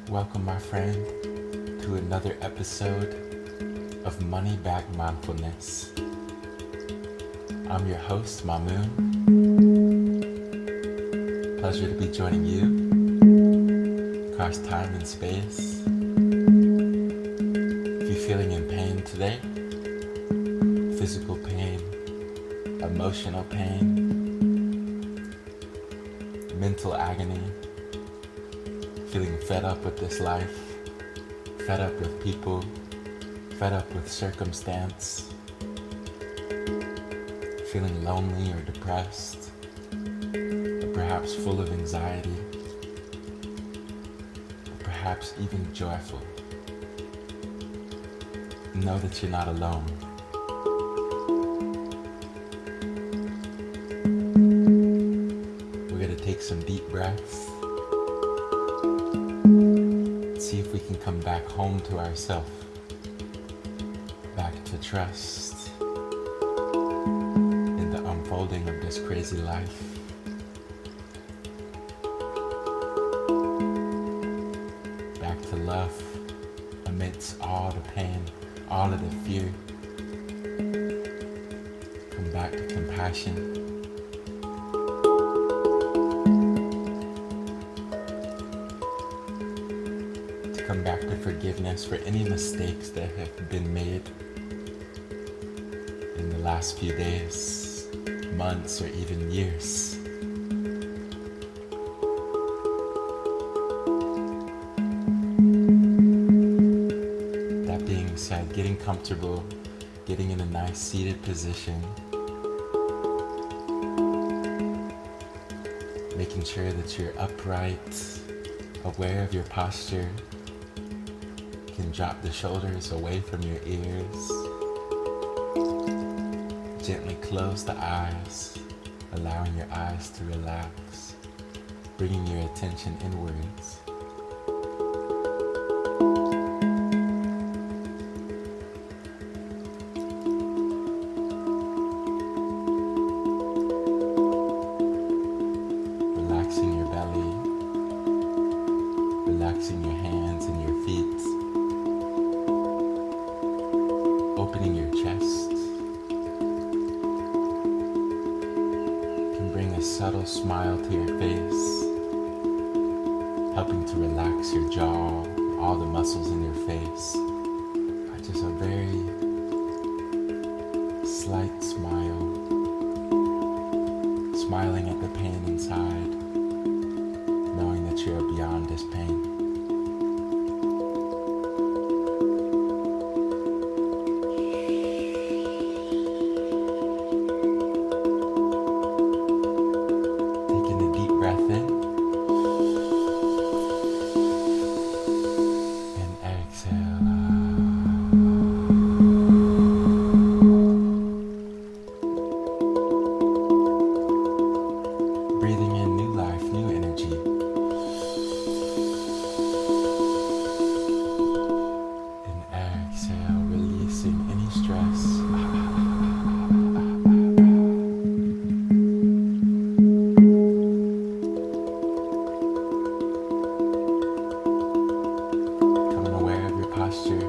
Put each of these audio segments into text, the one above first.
Welcome, my friend, to another episode of Money Back Mindfulness. I'm your host, Mamoon. Pleasure to be joining you across time and space. If you're feeling in pain today, physical pain, emotional pain, mental agony, feeling fed up with this life, fed up with people, fed up with circumstance, feeling lonely or depressed, or perhaps full of anxiety, or perhaps even joyful. Know that you're not alone. We're going to take some deep breaths. See if we can come back home to ourselves, back to trust in the unfolding of this crazy life. Back to love amidst all the pain, all of the fear. Come back to compassion. Come back to forgiveness for any mistakes that have been made in the last few days, months, or even years. That being said, getting comfortable, getting in a nice seated position, making sure that you're upright, aware of your posture. You can drop the shoulders away from your ears. Gently close the eyes, allowing your eyes to relax, bringing your attention inwards. Relaxing your belly, relaxing your hands and your feet. Opening your chest can bring a subtle smile to your face, helping to relax your jaw, all the muscles in your face, by just a very slight smile, smiling at the pain inside, knowing that you are beyond this pain. Breathing in new life, new energy. And exhale, releasing any stress. Becoming aware of your posture,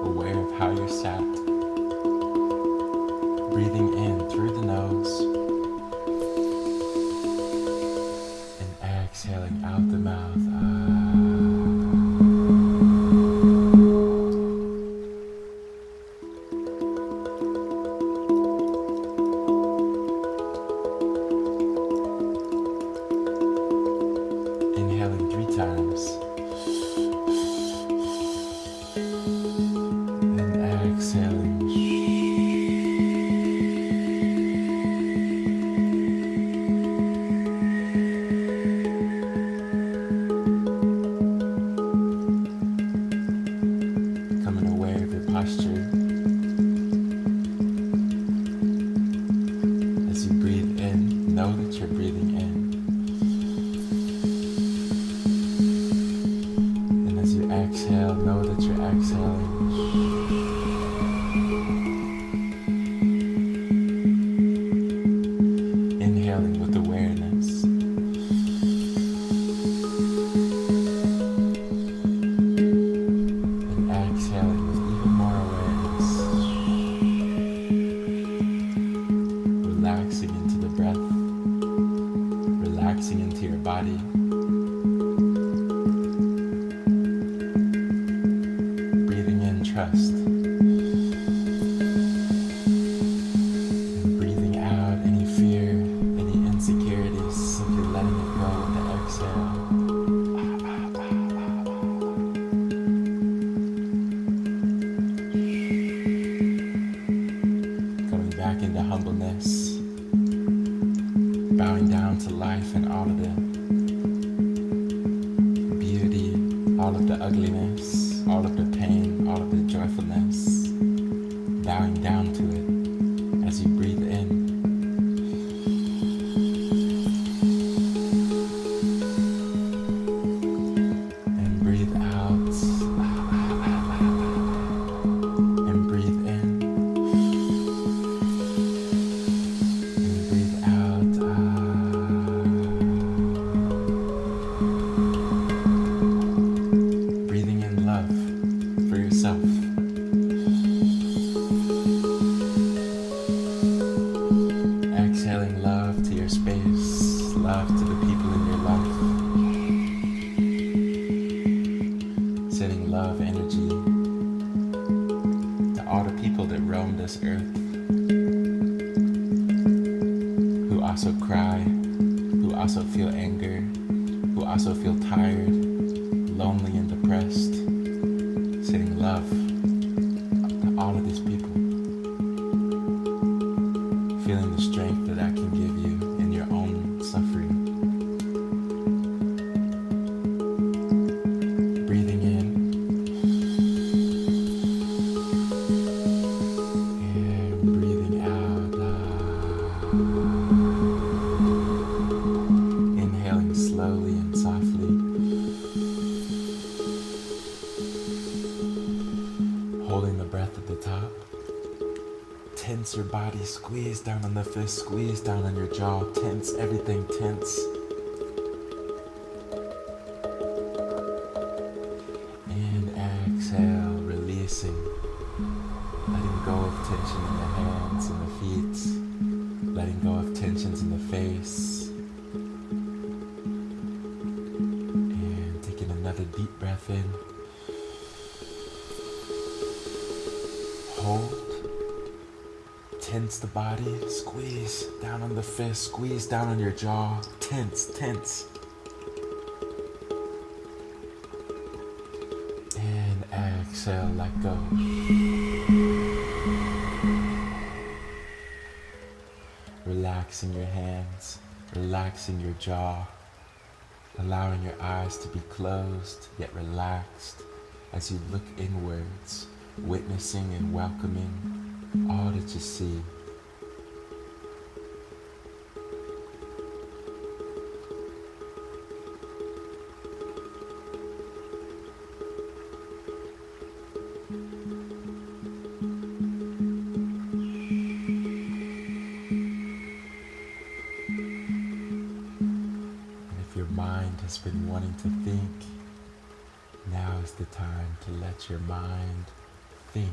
aware of how you're sat. Breathing in through the nose. Exhaling out the mouth. Inhaling 3 times. And exhaling. Posture. As you breathe in, know that you're breathing in. exhale, know that you're exhaling. Inhaling with awareness. And exhaling with even more awareness. Relaxing into the breath. Relaxing into your body. Breathing in trust. And breathing out any fear, any insecurities, simply letting it go with the exhale. Going back into humbleness. Bowing down to life and all of the beauty, all of the ugliness, all of the pain, all of the joyfulness. Bowing down to it as you breathe in. And breathe out. And breathe in. And breathe out. Breathing in love for yourself. Exhaling love to your space, love to the people in your life. Sending love energy to all the people that roam this earth, who also cry, who also feel anger, who also feel tired, lonely and depressed. Sending love to all of these people. Feeling the strength that I can give you in your own suffering. Breathing in. And breathing out. Inhaling slowly and softly. Holding the breath at the top. Tense your body, squeeze down on the fist, squeeze down on your jaw, tense, everything tense. And exhale, releasing, letting go of tension in the hands and the feet, letting go of tensions in the face. And taking another deep breath in. Hold. Tense the body, squeeze down on the fist, squeeze down on your jaw, tense, tense. And exhale, let go. Relaxing your hands, relaxing your jaw, allowing your eyes to be closed yet relaxed as you look inwards, witnessing and welcoming all that you see. And if your mind has been wanting to think, now is the time to let your mind think.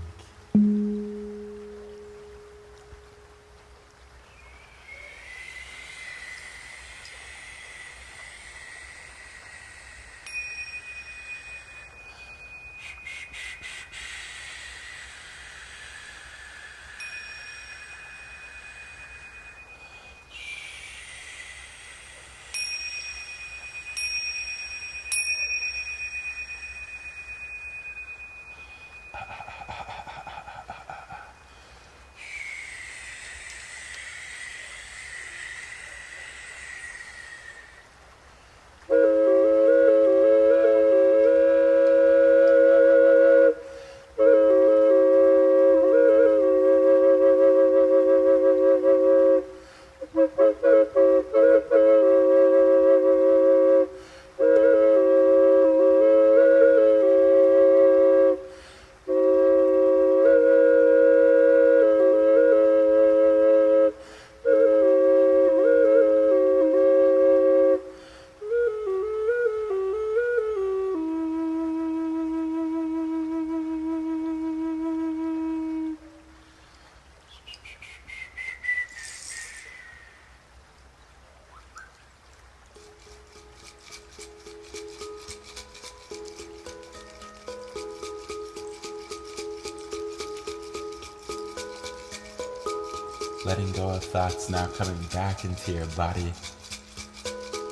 Letting go of thoughts, now coming back into your body.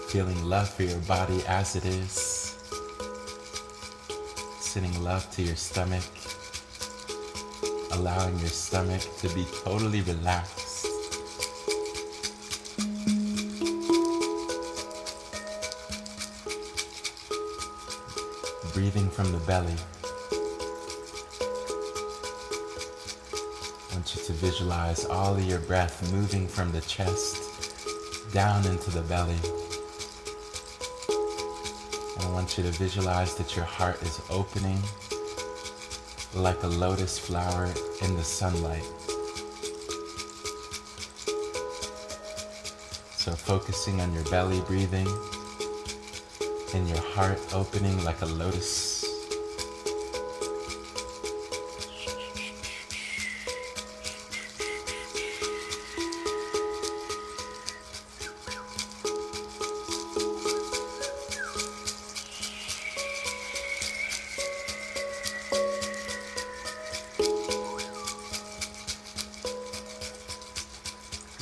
Feeling love for your body as it is. Sending love to your stomach. Allowing your stomach to be totally relaxed. Breathing from the belly. I want you to visualize all of your breath moving from the chest down into the belly. And I want you to visualize that your heart is opening like a lotus flower in the sunlight. So focusing on your belly breathing and your heart opening like a lotus.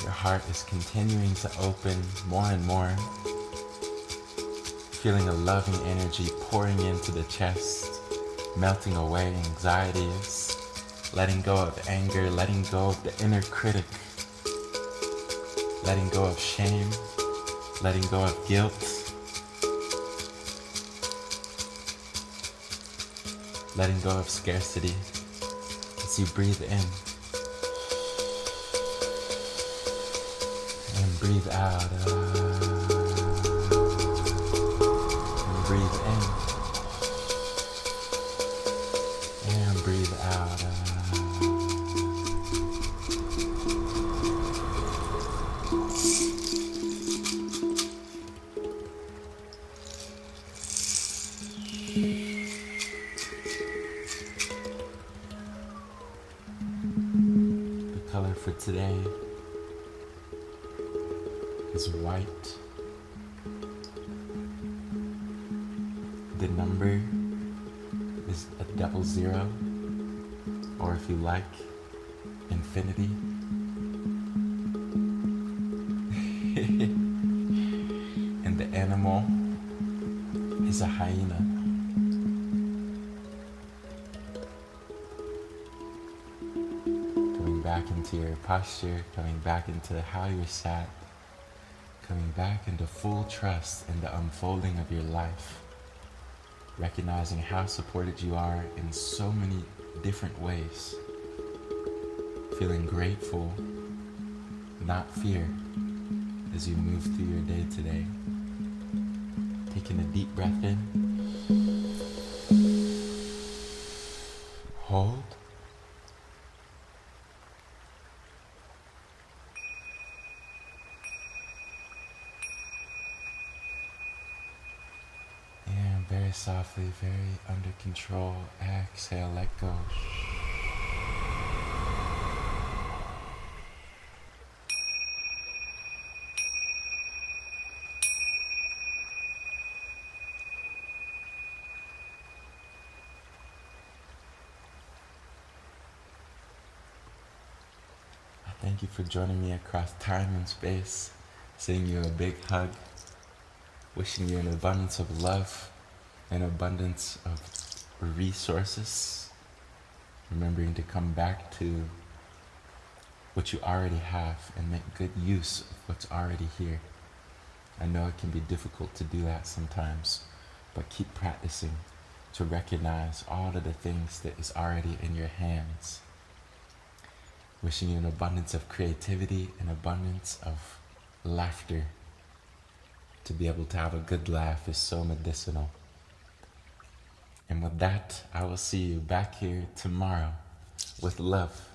Your heart is continuing to open more and more. Feeling a loving energy pouring into the chest, melting away anxieties, letting go of anger, letting go of the inner critic, letting go of shame, letting go of guilt, letting go of scarcity as you breathe in and breathe out. Breathe in and breathe out. The color for today is white. The number is a 00, or if you like, infinity. And the animal is a hyena. Coming back into your posture, coming back into how you're sat, coming back into full trust in the unfolding of your life. Recognizing how supported you are in so many different ways. Feeling grateful, not fear, as you move through your day today. Taking a deep breath in. Hold. Very softly, very under control. Exhale, let go. I thank you for joining me across time and space. Sending you a big hug. Wishing you an abundance of love. An abundance of resources, remembering to come back to what you already have and make good use of what's already here. I know it can be difficult to do that sometimes, but keep practicing to recognize all of the things that is already in your hands. Wishing you an abundance of creativity, an abundance of laughter. To be able to have a good laugh is so medicinal. And with that, I will see you back here tomorrow with love.